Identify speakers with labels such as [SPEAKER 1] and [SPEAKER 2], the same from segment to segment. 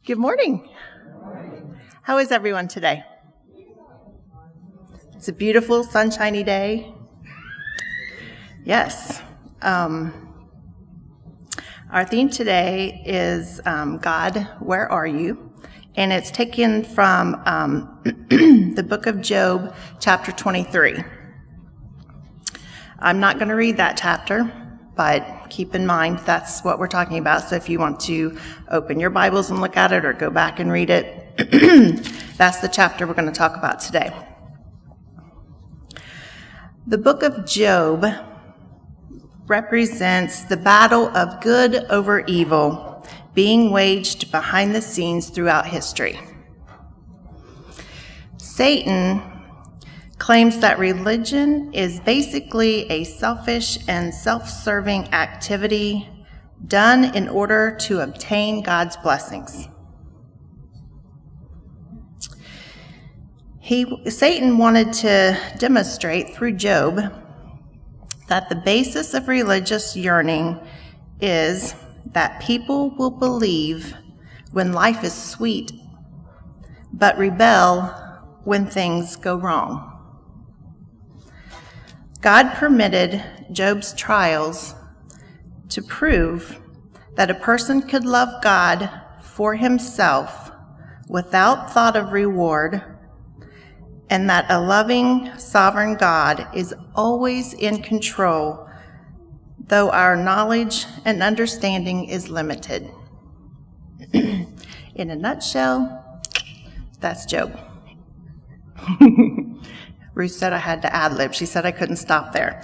[SPEAKER 1] Good morning. How is everyone today? It's a beautiful, sunshiny day. Yes. Our theme today is God, Where Are You? And it's taken from the book of Job, chapter 23. I'm not going to read that chapter, but keep in mind that's what we're talking about. So if you want to open your Bibles and look at it or go back and read it, that's the chapter we're going to talk about today. The book of Job represents the battle of good over evil being waged behind the scenes throughout history. Satan claims that religion is basically a selfish and self-serving activity done in order to obtain God's blessings. Satan wanted to demonstrate through Job that the basis of religious yearning is that people will believe when life is sweet, but rebel when things go wrong. God permitted Job's trials to prove that a person could love God for himself without thought of reward, and that a loving, sovereign God is always in control, though our knowledge and understanding is limited. In a nutshell, that's Job. Ruth said I had to ad-lib. She said I couldn't stop there.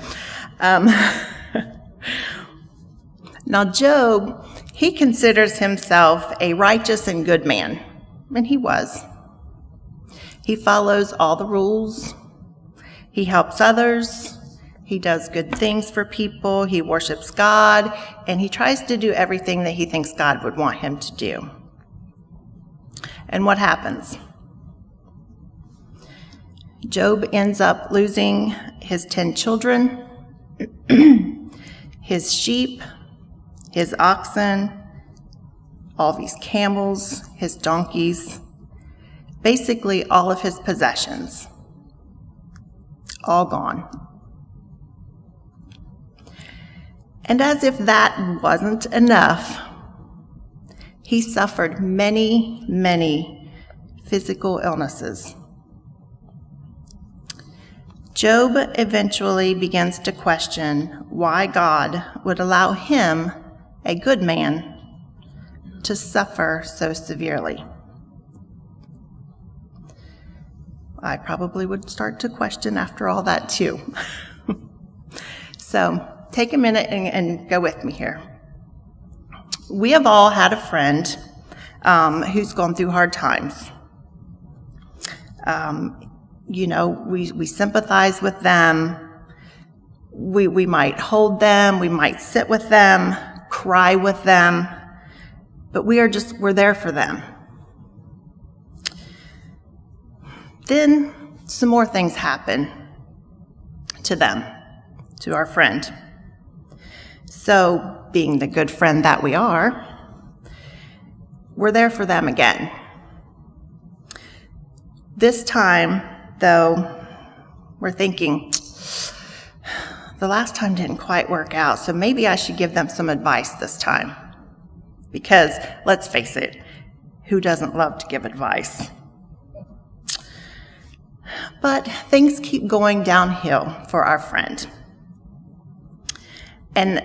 [SPEAKER 1] Now, Job, he considers himself a righteous and good man, and he was. He follows all the rules. He helps others. He does good things for people. He worships God, and he tries to do everything that he thinks God would want him to do. And what happens? Job ends up losing his 10 children, his sheep, his oxen, all these camels, his donkeys, basically all of his possessions, all gone. And as if that wasn't enough, he suffered many, many physical illnesses. Job eventually begins to question why God would allow him, a good man, to suffer so severely. I probably would start to question after all that too. So take a minute and go with me here. We have all had a friend who's gone through hard times. We sympathize with them. We might hold them. We might sit with them, cry with them. But we're there for them. Then some more things happen to them, to our friend. So, being the good friend that we are, we're there for them again. This time, though, we're thinking, the last time didn't quite work out, so maybe I should give them some advice this time. Because, let's face it, who doesn't love to give advice? But things keep going downhill for our friend. And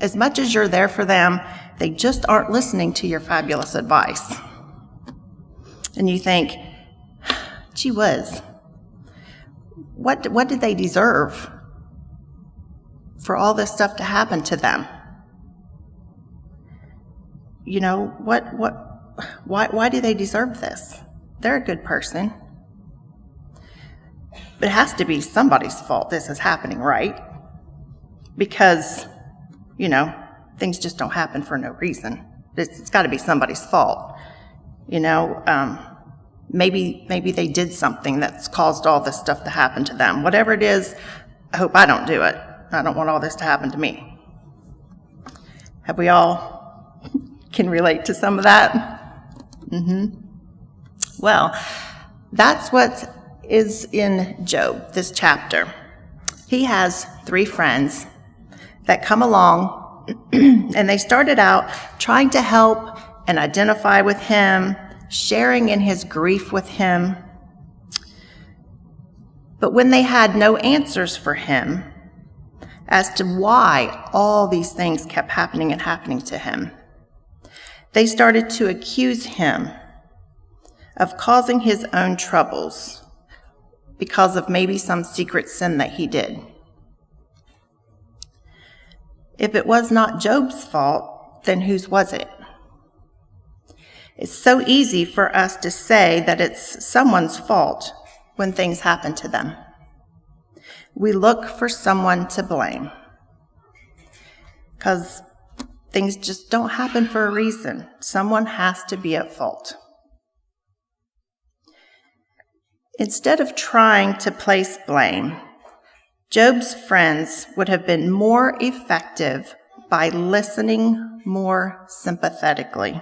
[SPEAKER 1] as much as you're there for them, they just aren't listening to your fabulous advice. And you think, gee whiz, what did they deserve for all this stuff to happen to them? You know, why do they deserve this? They're a good person. It has to be somebody's fault this is happening, right? Because, things just don't happen for no reason. It's got to be somebody's fault. Maybe they did something that's caused all this stuff to happen to them. Whatever it is, I hope I don't do it. I don't want all this to happen to me. Have we all can relate to some of that? Well, that's what is in Job, this chapter. He has 3 friends that come along, and they started out trying to help and identify with him, sharing in his grief with him. But when they had no answers for him as to why all these things kept happening and happening to him, they started to accuse him of causing his own troubles because of maybe some secret sin that he did. If it was not Job's fault, then whose was it? It's so easy for us to say that it's someone's fault when things happen to them. We look for someone to blame because things just don't happen for a reason. Someone has to be at fault. Instead of trying to place blame, Job's friends would have been more effective by listening more sympathetically.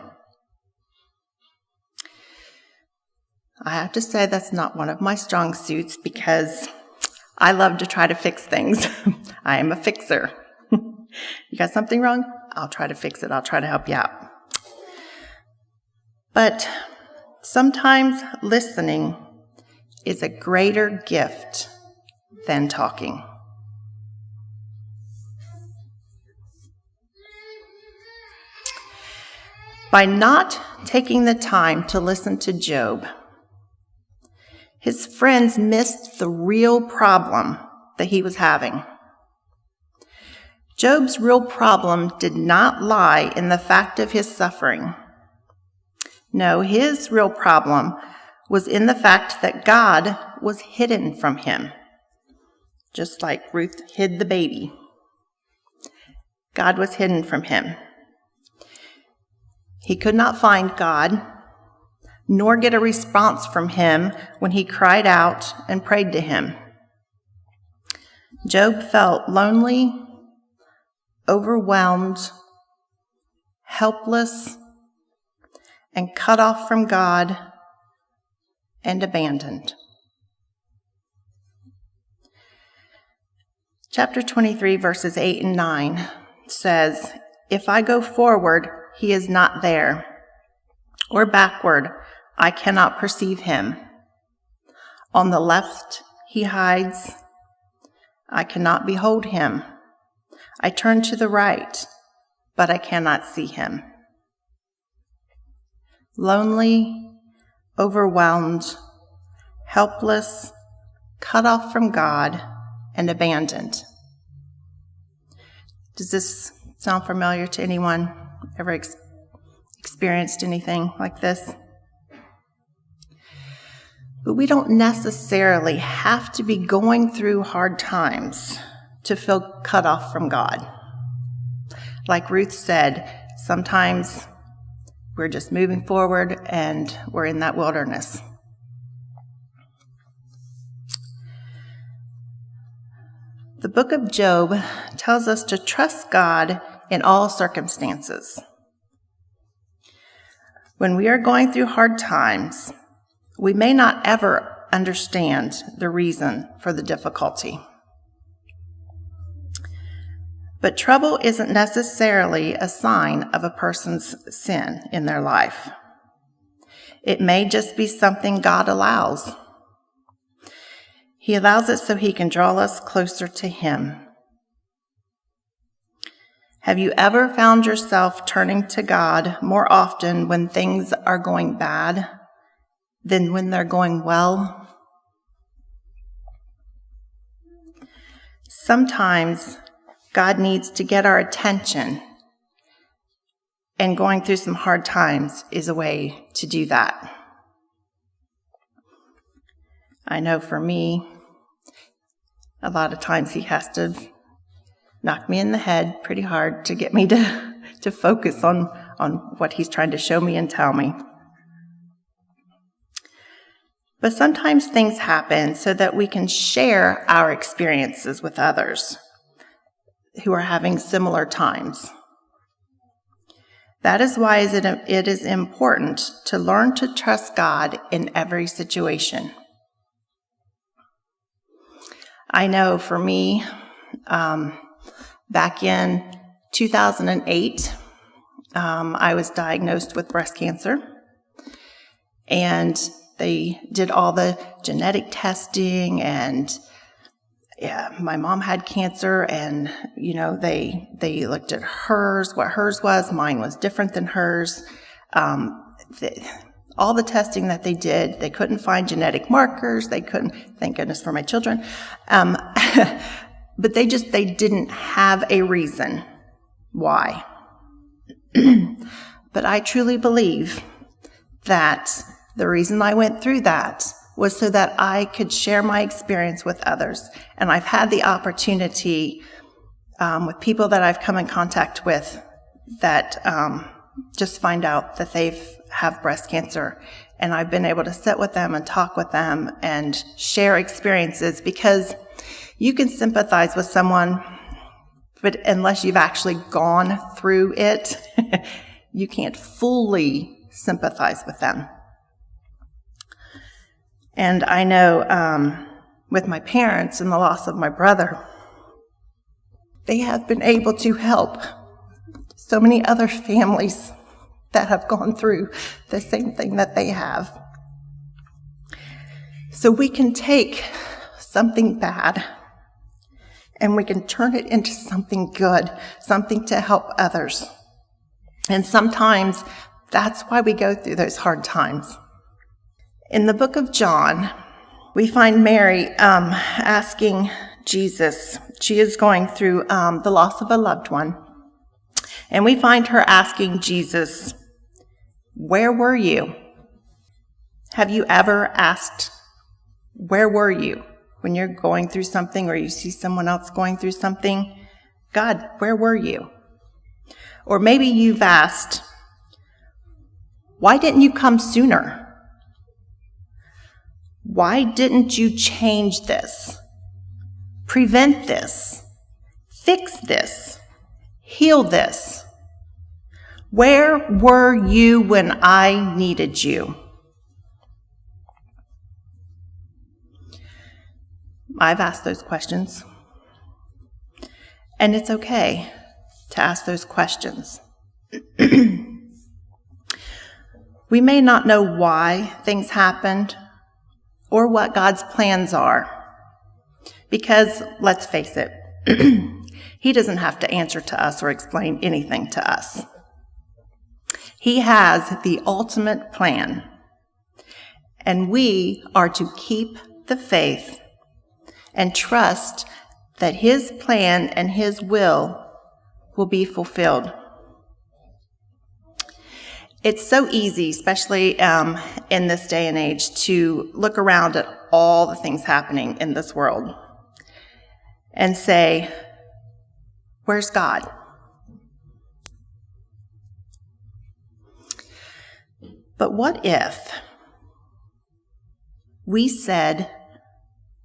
[SPEAKER 1] I have to say that's not one of my strong suits because I love to try to fix things. I am a fixer. You got something wrong? I'll try to fix it. I'll try to help you out. But sometimes listening is a greater gift than talking. By not taking the time to listen to Job, his friends missed the real problem that he was having. Job's real problem did not lie in the fact of his suffering. No, his real problem was in the fact that God was hidden from him, just like Ruth hid the baby. God was hidden from him. He could not find God, nor get a response from him when he cried out and prayed to him. Job felt lonely, overwhelmed, helpless, and cut off from God and abandoned. Chapter 23, verses 8 and 9 says, "If I go forward, he is not there, or backward, I cannot perceive him. On the left he hides, I cannot behold him. I turn to the right, but I cannot see him." Lonely, overwhelmed, helpless, cut off from God, and abandoned. Does this sound familiar to anyone? Ever experienced anything like this? But we don't necessarily have to be going through hard times to feel cut off from God. Like Ruth said, sometimes we're just moving forward and we're in that wilderness. The book of Job tells us to trust God in all circumstances. When we are going through hard times, we may not ever understand the reason for the difficulty. But trouble isn't necessarily a sign of a person's sin in their life. It may just be something God allows. He allows it so he can draw us closer to him. Have you ever found yourself turning to God more often when things are going bad than when they're going well? Sometimes God needs to get our attention, and going through some hard times is a way to do that. I know for me, a lot of times he has to knock me in the head pretty hard to get me to focus on what he's trying to show me and tell me. But sometimes things happen so that we can share our experiences with others who are having similar times. That is why it is important to learn to trust God in every situation. I know for me, back in 2008, I was diagnosed with breast cancer, and they did all the genetic testing, and my mom had cancer, and they looked at hers, what hers was. Mine was different than hers. All the testing that they did, they couldn't find genetic markers. They couldn't, thank goodness for my children. But they didn't have a reason why. But I truly believe that the reason I went through that was so that I could share my experience with others. And I've had the opportunity with people that I've come in contact with that just find out that they have breast cancer. And I've been able to sit with them and talk with them and share experiences, because you can sympathize with someone, but unless you've actually gone through it, you can't fully sympathize with them. And I know with my parents and the loss of my brother, they have been able to help so many other families that have gone through the same thing that they have. So we can take something bad and we can turn it into something good, something to help others. And sometimes that's why we go through those hard times. In the book of John, we find Mary asking Jesus. She is going through the loss of a loved one. And we find her asking Jesus, "Where were you?" Have you ever asked, where were you? When you're going through something or you see someone else going through something, God, where were you? Or maybe you've asked, why didn't you come sooner? Why didn't you change this? Prevent this? Fix this? Heal this? Where were you when I needed you? I've asked those questions. And it's okay to ask those questions. We may not know why things happened or what God's plans are. Because, let's face it, He doesn't have to answer to us or explain anything to us. He has the ultimate plan. And we are to keep the faith and trust that His plan and His will be fulfilled. It's so easy, especially in this day and age, to look around at all the things happening in this world and say, where's God? But what if we said,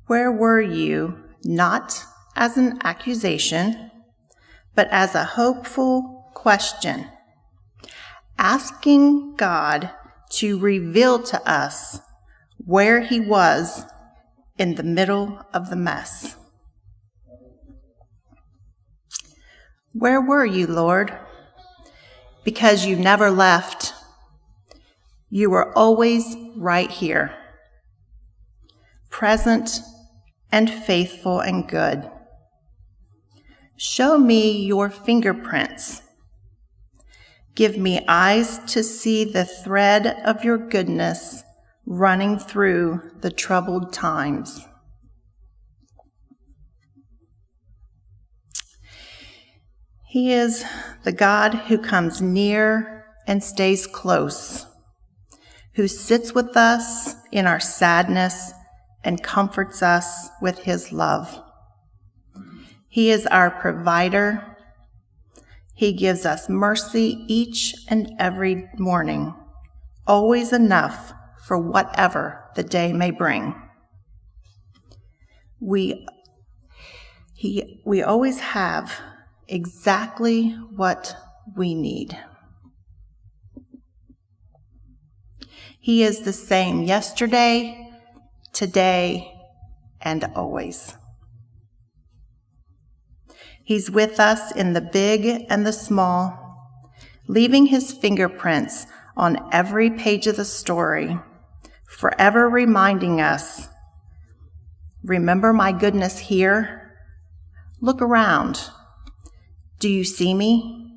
[SPEAKER 1] where were you, not as an accusation, but as a hopeful question, asking God to reveal to us where He was in the middle of the mess? Where were you, Lord? Because you never left. You were always right here, present and faithful and good. Show me your fingerprints. Give me eyes to see the thread of your goodness running through the troubled times. He is the God who comes near and stays close, who sits with us in our sadness and comforts us with His love. He is our provider. He gives us mercy each and every morning, always enough for whatever the day may bring. We always have exactly what we need. He is the same yesterday, today, and always. He's with us in the big and the small, leaving his fingerprints on every page of the story, forever reminding us, remember my goodness here? Look around. Do you see me?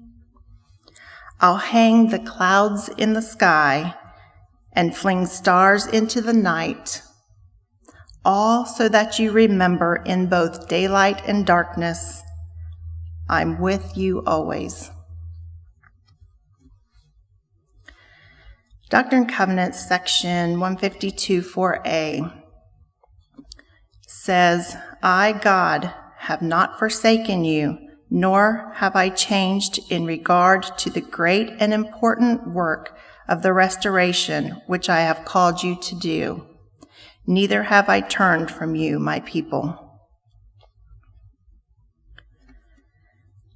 [SPEAKER 1] I'll hang the clouds in the sky and fling stars into the night, all so that you remember in both daylight and darkness, I'm with you always. Doctrine and Covenants, section 152, 4a says, I, God, have not forsaken you, nor have I changed in regard to the great and important work of the restoration which I have called you to do. Neither have I turned from you, my people.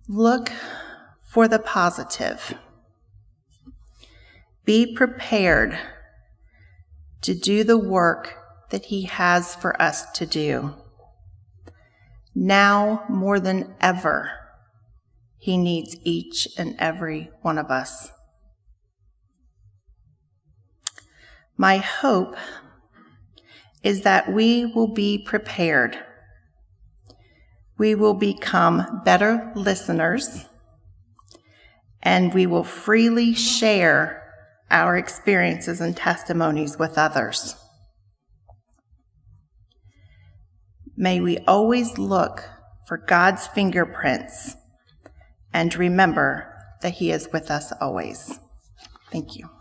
[SPEAKER 1] Look for the positive. Be prepared to do the work that he has for us to do. Now more than ever, he needs each and every one of us. My hope is that we will be prepared. We will become better listeners, and we will freely share our experiences and testimonies with others. May we always look for God's fingerprints and remember that he is with us always. Thank you.